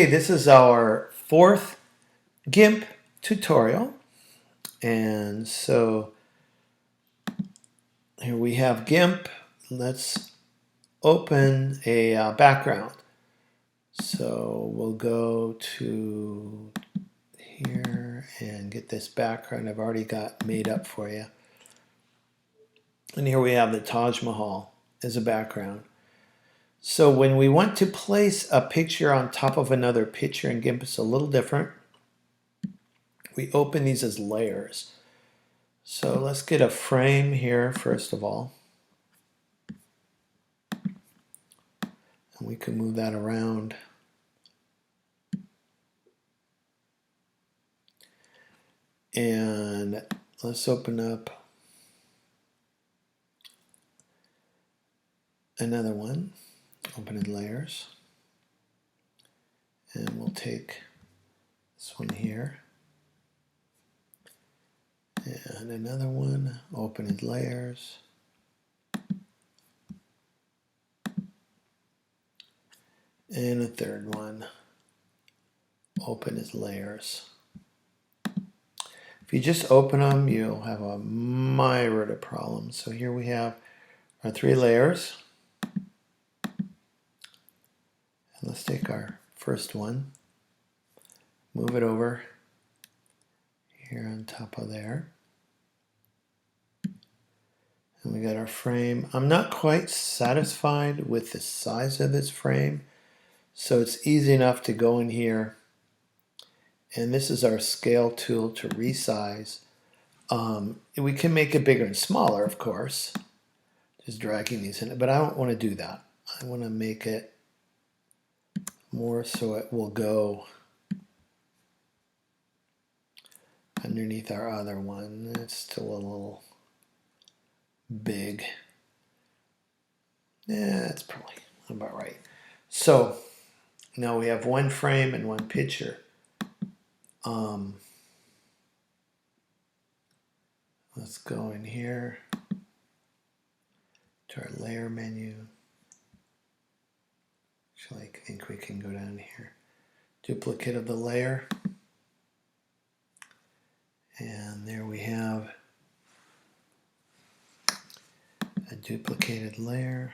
Okay, this is our fourth GIMP tutorial. And so here we have GIMP. Let's open a background. So we'll go to here and get this background I've already got made up for you. And here we have the Taj Mahal as a background. So when we want to place a picture on top of another picture in GIMP, it's a little different. We open these as layers. So let's get a frame here first of all. And we can move that around. And let's open up another one. Open in layers. And we'll take this one here. And another one. Open in layers. And a third one. Open as layers. If you just open them, you'll have a myriad of problems. So here we have our 3 layers. And let's take our first one, move it over here on top of there. And we got our frame. I'm not quite satisfied with the size of this frame, so it's easy enough to go in here. And this is our scale tool to resize. We can make it bigger and smaller, of course, just dragging these in, but I don't want to do that. I want to make it more so it will go underneath our other one. It's still a little big. Yeah, that's probably about right. So now we have one frame and one picture. Let's go in here to our layer menu. Actually, I think we can go down here. Duplicate of the layer. And there we have a duplicated layer.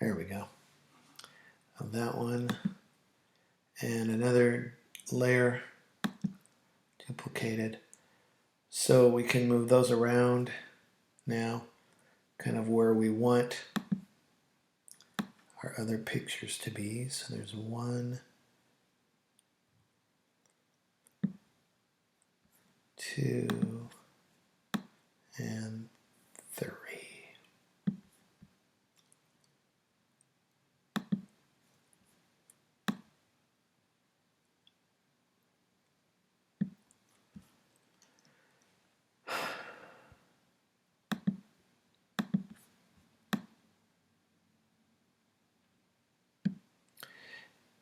There we go. Of that one. And another layer duplicated. So we can move those around now, kind of where we want our other pictures to be. So there's 1, 2, and 3.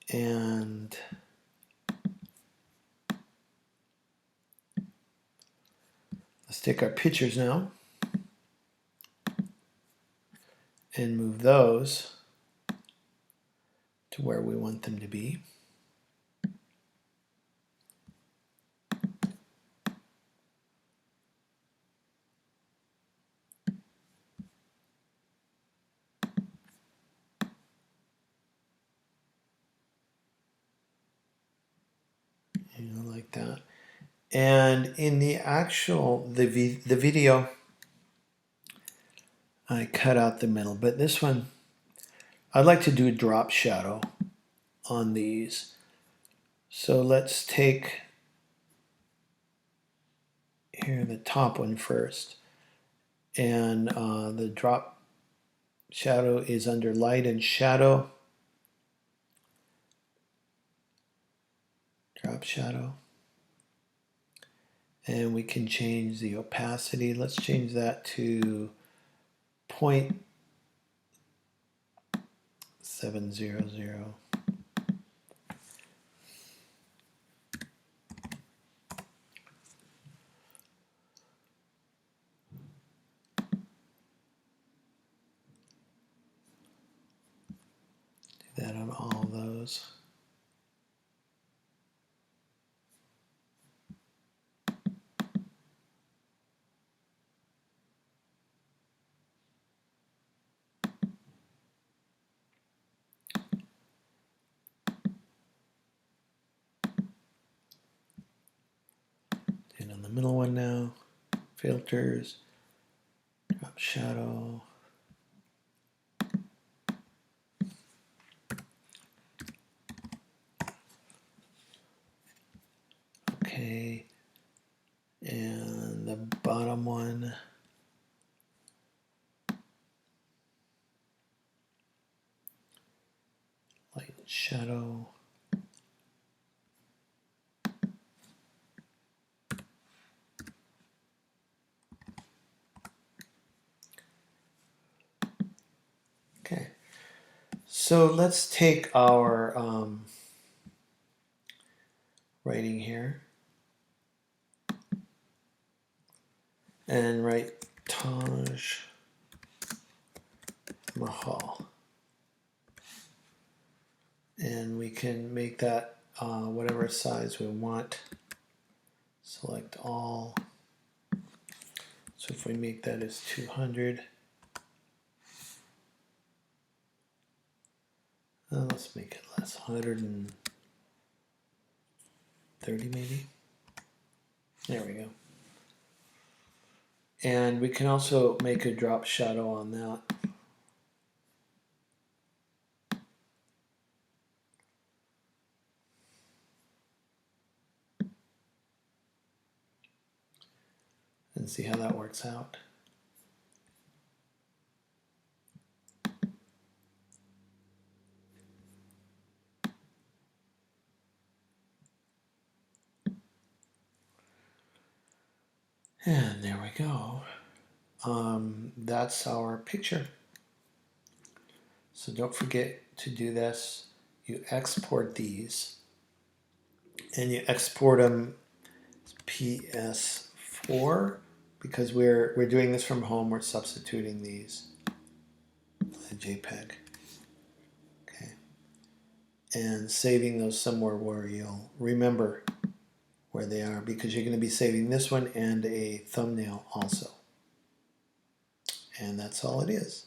And let's take our pictures now and move those to where we want them to be. Like that. And in the actual, the video, I cut out the middle, but this one, I'd like to do a drop shadow on these. So let's take here the top one first. And the drop shadow is under light and shadow. Drop shadow. And we can change the opacity. Let's change that to 0.700. that on all those. And on the middle one now, filters, drop shadow. Okay, and the bottom one, light and shadow. Okay, so let's take our writing here and write Taj Mahal. And we can make that whatever size we want. Select all. So if we make that as 200, let's make it less, 130 maybe. There we go. And we can also make a drop shadow on that. And see how that works out. And there we go. That's our picture. So don't forget to do this. You export these and you export them PS4 because we're doing this from home. We're substituting these in JPEG. Okay. And saving those somewhere where you'll remember where they are, because you're going to be saving this one and a thumbnail also. And that's all it is.